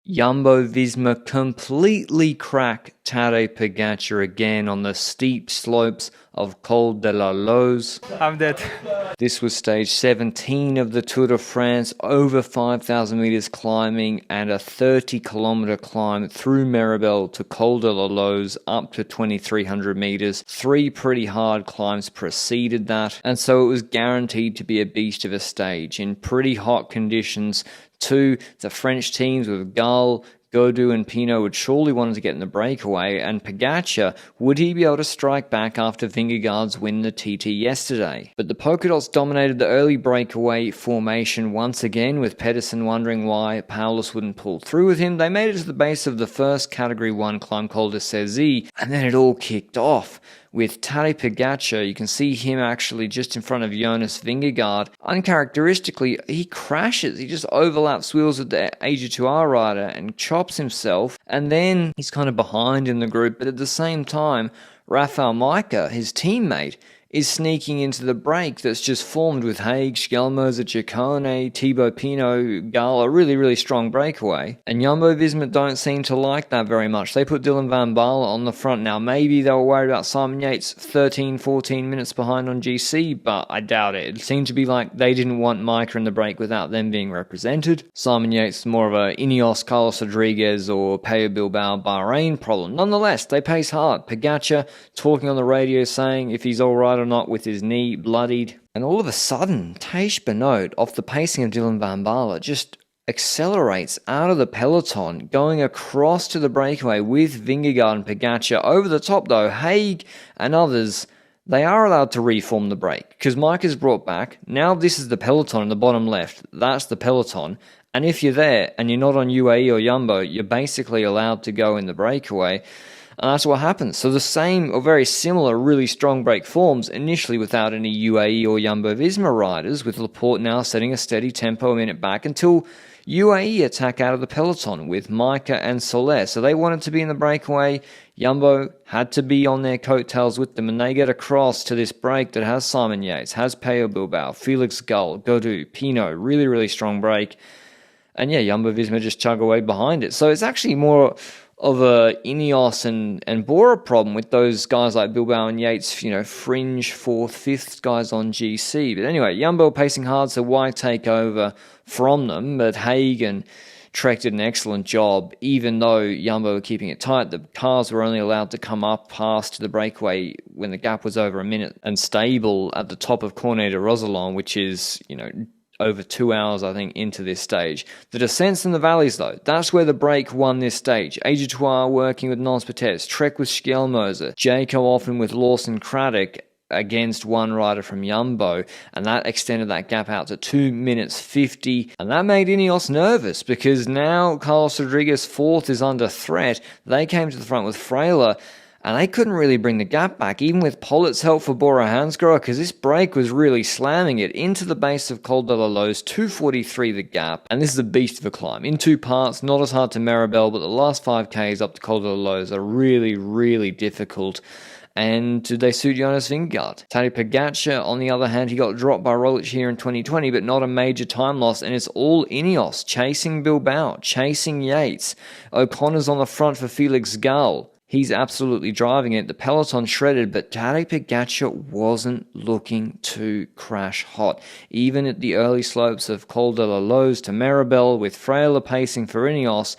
Jumbo-Visma completely crack Tadej Pogacar again on the steep slopes of Col de la Loze. I'm dead. This was stage 17 of the Tour de France, over 5,000 meters climbing and a 30-kilometer climb through Maribel to Col de la Loze up to 2,300 meters. 3 pretty hard climbs preceded that, and so it was guaranteed to be a beast of a stage in pretty hot conditions. The French teams with Gall, Gaudu and Pinot would surely wanted to get in the breakaway, and Pogacar, would he be able to strike back after Vingegaard's win in the TT yesterday? But the polka dots dominated the early breakaway formation once again, with Pedersen wondering why Paulus wouldn't pull through with him. They made it to the base of the first Category 1 climb Col de Cézanne, and then it all kicked off. With Tadej Pogacar, you can see him actually just in front of Jonas Vingegaard. Uncharacteristically, he crashes. He just overlaps wheels with the AG2R rider and chops himself. And then he's kind of behind in the group, but at the same time, Rafael Majka, his teammate, is sneaking into the break that's just formed with Haig, Schelmoser, Ciccone, Thibaut Pinot, Gall, a really strong breakaway. And Jumbo-Visma don't seem to like that very much. They put Dylan van Baarle on the front. Now, maybe they were worried about Simon Yates 13-14 minutes behind on GC, but I doubt it. It seemed to be like they didn't want Majka in the break without them being represented. Simon Yates is more of a Ineos, Carlos Rodriguez, or Pello Bilbao Bahrain problem. Nonetheless, they pace hard. Pogacar talking on the radio saying if he's alright or not with his knee bloodied. And all of a sudden, Tadej Pogacar, off the pacing of Dylan van Baarle, just accelerates out of the peloton, going across to the breakaway with Vingegaard and Pogacar. Over the top though, Haig and others, they are allowed to reform the break because Mike is brought back. Now this is the peloton in the bottom left. That's the peloton. And if you're there and you're not on UAE or Jumbo, you're basically allowed to go in the breakaway. And that's what happens. So the same or very similar really strong break forms initially without any UAE or Jumbo-Visma riders, with Laporte now setting a steady tempo a minute back until UAE attack out of the peloton with Majka and Soler. So they wanted to be in the breakaway. Jumbo had to be on their coattails with them, and they get across to this break that has Simon Yates, has Pello Bilbao, Felix Gall, Gaudu, Pinot, really strong break. And yeah, Jumbo-Visma just chug away behind it. So it's actually more of a Ineos and Bora problem with those guys like Bilbao and Yates, fringe 4th, 5th guys on GC. But anyway, Jumbo pacing hard, so why take over from them? But Haig and Trek did an excellent job, even though Jumbo were keeping it tight. The cars were only allowed to come up past the breakaway when the gap was over a minute, and stable at the top of Cornet de Rosellon, which is, over 2 hours, I think, into this stage. The descents and the valleys, though, that's where the break won this stage. AG2R working with Nons Peters, Trek with Schelmoser, Jayco often with Lawson Craddock against one rider from Jumbo, and that extended that gap out to 2 minutes 50, and that made Ineos nervous because now Carlos Rodriguez 4th is under threat. They came to the front with Freyler, and they couldn't really bring the gap back, even with Pollitt's help for Bora Hansgrohe, because this break was really slamming it into the base of Col de la Loze, 2:43 the gap, and this is a beast of a climb. In 2 parts, not as hard to Maribel, but the last 5Ks up to Col de la Loze are really difficult. And did they suit Jonas Vingegaard? Tadej Pogacar, on the other hand, he got dropped by Roglic here in 2020, but not a major time loss, and it's all Ineos, chasing Bilbao, chasing Yates. O'Connor's on the front for Felix Gall. He's absolutely driving it. The peloton shredded, but Tadej Pogacar wasn't looking to crash hot. Even at the early slopes of Col de la Loze to Maribel, with Freyler pacing for Ineos,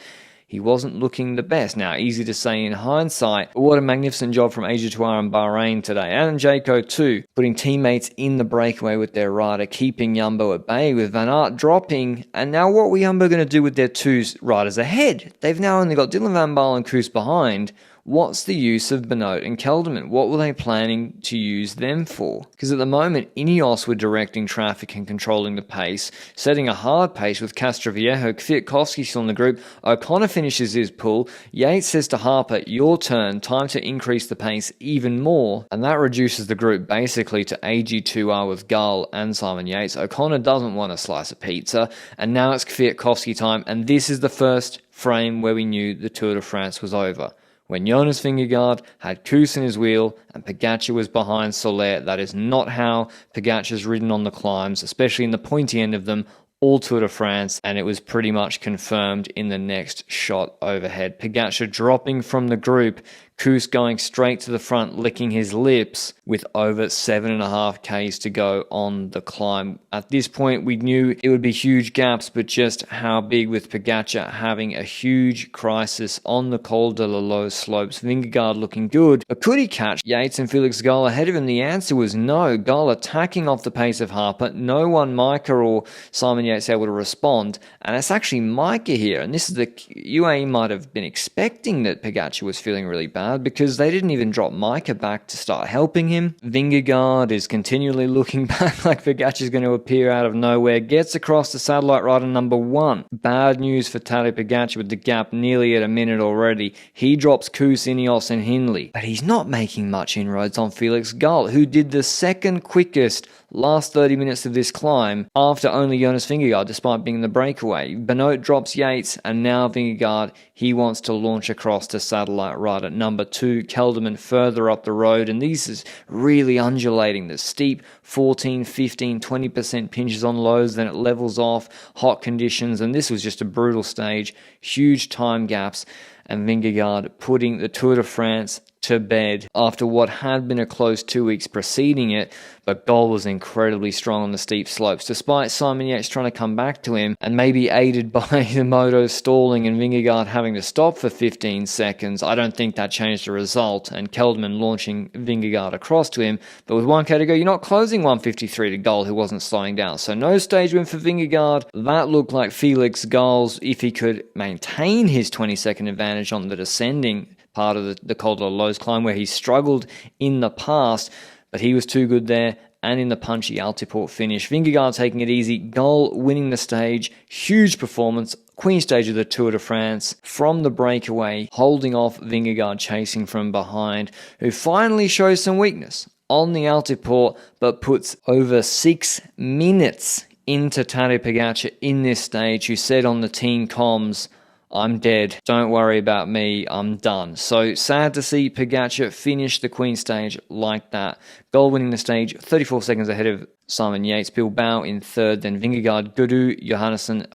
he wasn't looking the best. Now, easy to say in hindsight, but what a magnificent job from AG2R and Bahrain today, and Jayco too, putting teammates in the breakaway with their rider, keeping Jumbo at bay with Van Aert dropping. And now what were Jumbo going to do with their 2 riders ahead? They've now only got Dylan van Baarle and Koes behind. What's the use of Benoit and Kelderman? What were they planning to use them for? Because at the moment, Ineos were directing traffic and controlling the pace, setting a hard pace with Castroviejo. Kwiatkowski still in the group. O'Connor finishes his pull. Yates says to Harper, your turn, time to increase the pace even more. And that reduces the group basically to AG2R with Gall and Simon Yates. O'Connor doesn't want a slice of pizza. And now it's Kwiatkowski time. And this is the first frame where we knew the Tour de France was over. When Jonas Vingegaard had Koes in his wheel and Pogacar was behind Soler. That is not how Pogacar's ridden on the climbs, especially in the pointy end of them, all Tour de France, and it was pretty much confirmed in the next shot overhead. Pogacar dropping from the group, Kuss going straight to the front, licking his lips with over 7.5 Ks to go on the climb. At this point, we knew it would be huge gaps, but just how big with Pogacar having a huge crisis on the Col de la Loze slopes. Vingegaard looking good, but could he catch Yates and Felix Gall ahead of him? The answer was no. Gall attacking off the pace of Harper. No one, Micah or Simon Yates, able to respond, and it's actually Micah here, and this is the UAE might have been expecting that Pogacar was feeling really bad, because they didn't even drop Micah back to start helping him. Vingegaard is continually looking back like Pogacar is going to appear out of nowhere, gets across to satellite rider number 1. Bad news for Tadej Pogacar with the gap nearly at a minute already. He drops Kuss, Ineos and Hindley, but he's not making much inroads on Felix Gall, who did the second quickest last 30 minutes of this climb after only Jonas Vingegaard, despite being the breakaway. Benoit drops Yates, and now Vingegaard, he wants to launch across to satellite rider number 2, Kelderman further up the road, and this is really undulating. The steep 14, 15, 20% pinches on Loze, then it levels off, hot conditions, and this was just a brutal stage, huge time gaps, and Vingegaard putting the Tour de France to bed after what had been a close 2 weeks preceding it, but Gall was incredibly strong on the steep slopes, despite Simon Yates trying to come back to him, and maybe aided by the moto stalling and Vingegaard having to stop for 15 seconds. I don't think that changed the result, and Kelderman launching Vingegaard across to him, but with 1K to go, you're not closing 153 to Gall, who wasn't slowing down, so no stage win for Vingegaard. That looked like Felix Gall's, if he could maintain his 20-second advantage on the descending part of the Col de la Loze climb, where he struggled in the past, but he was too good there, and in the punchy Altiport finish. Vingegaard taking it easy, Gall winning the stage, huge performance, Queen stage of the Tour de France, from the breakaway, holding off Vingegaard chasing from behind, who finally shows some weakness on the Altiport, but puts over 6 minutes into Tadej Pogacar in this stage, who said on the team comms, "I'm dead. Don't worry about me. I'm done." So sad to see Pogacar finish the Queen stage like that. Gall winning the stage 34 seconds ahead of Simon Yates. Bilbao in third, then Vingegaard, Gudu, Johannesson,